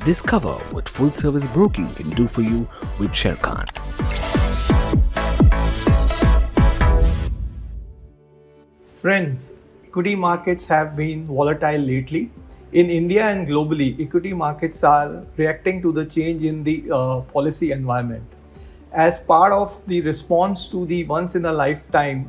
Discover what full service broking can do for you with Sharekhan. Friends, equity markets have been volatile lately. In India and globally, equity markets are reacting to the change in the policy environment. As part of the response to the once in a lifetime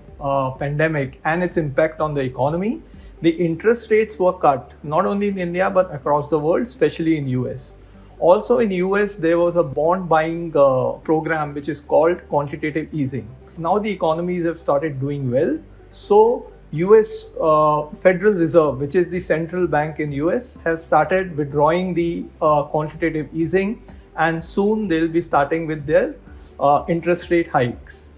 pandemic and its impact on the economy, the interest rates were cut not only in India but across the world, especially in US. Also in US, there was a bond buying program which is called quantitative easing. Now the economies have started doing well. So US Federal Reserve, which is the central bank in US, has started withdrawing the quantitative easing, and soon they'll be starting with their interest rate hikes.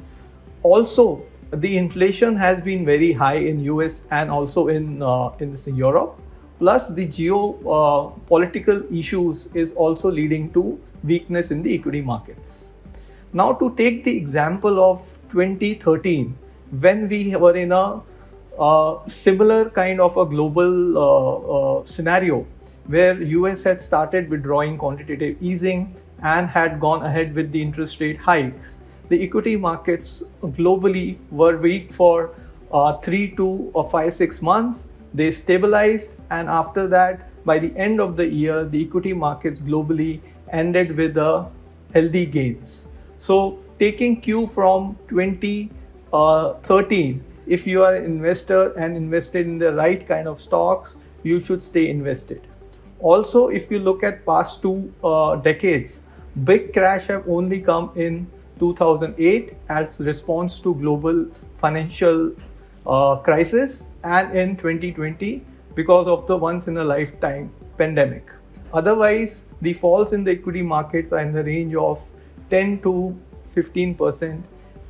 Also, the inflation has been very high in US and also in Europe. Plus, the geopolitical issues is also leading to weakness in the equity markets. Now, to take the example of 2013, when we were in a similar kind of a global scenario where US had started withdrawing quantitative easing and had gone ahead with the interest rate hikes, the equity markets globally were weak for 3 to 5-6 months. They stabilized, and after that, by the end of the year, the equity markets globally ended with healthy gains. So, taking cue from 2013, if you are an investor and invested in the right kind of stocks, you should stay invested. Also, if you look at past 2 decades, big crash have only come in 2008 as response to global financial crisis, and in 2020 because of the once in a lifetime pandemic. Otherwise, the falls in the equity markets are in the range of 10 to 15%,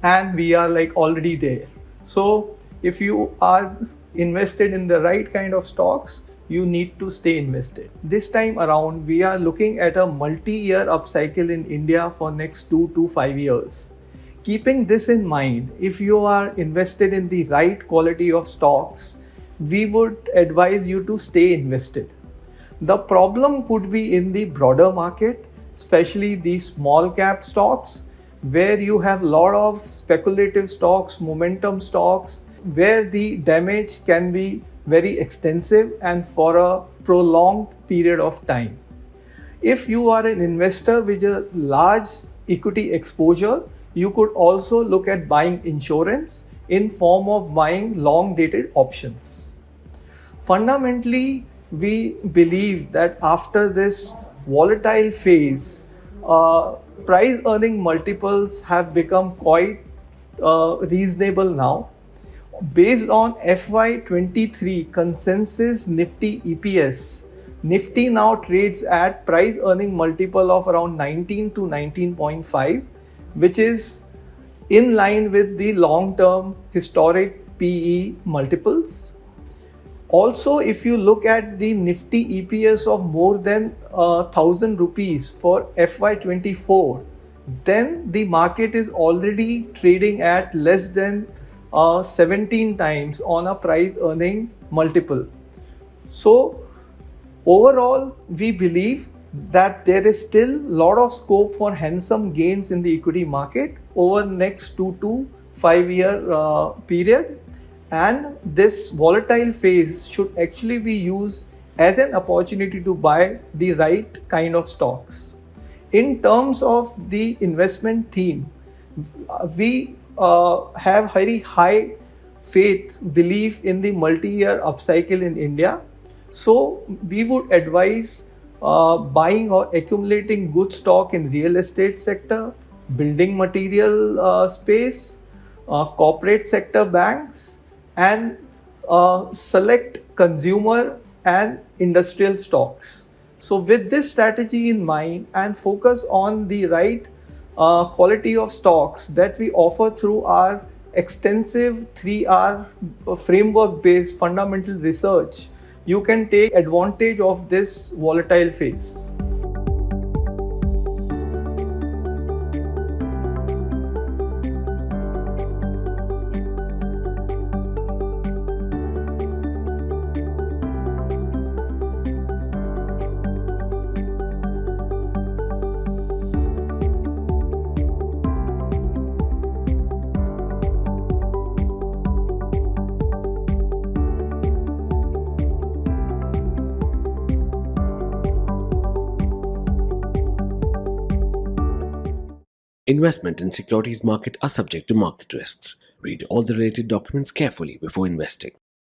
and we are like already there. So if you are invested in the right kind of stocks, you need to stay invested. This time around, we are looking at a multi-year upcycle in India for next 2 to 5 years. Keeping this in mind, if you are invested in the right quality of stocks, we would advise you to stay invested. The problem could be in the broader market, especially the small cap stocks, where you have a lot of speculative stocks, momentum stocks, where the damage can be very extensive and for a prolonged period of time. If you are an investor with a large equity exposure, you could also look at buying insurance in form of buying long dated options. Fundamentally, we believe that after this volatile phase, price earning multiples have become quite reasonable now. Based on FY23 consensus Nifty EPS, Nifty now trades at price earning multiple of around 19 to 19.5, which is in line with the long-term historic PE multiples. Also, if you look at the Nifty EPS of more than 1,000 rupees for FY24, then the market is already trading at less than 17 times on a price earning multiple. So overall, we believe that there is still a lot of scope for handsome gains in the equity market over the next 2 to 5 year period, and this volatile phase should actually be used as an opportunity to buy the right kind of stocks. In terms of the investment theme, we have very high belief in the multi-year upcycle in India. So we would advise buying or accumulating good stock in real estate sector, building material space, corporate sector banks, and select consumer and industrial stocks. So with this strategy in mind and focus on the right quality of stocks that we offer through our extensive 3R framework based fundamental research, you can take advantage of this volatile phase. Investment in securities market are subject to market risks. Read all the related documents carefully before investing.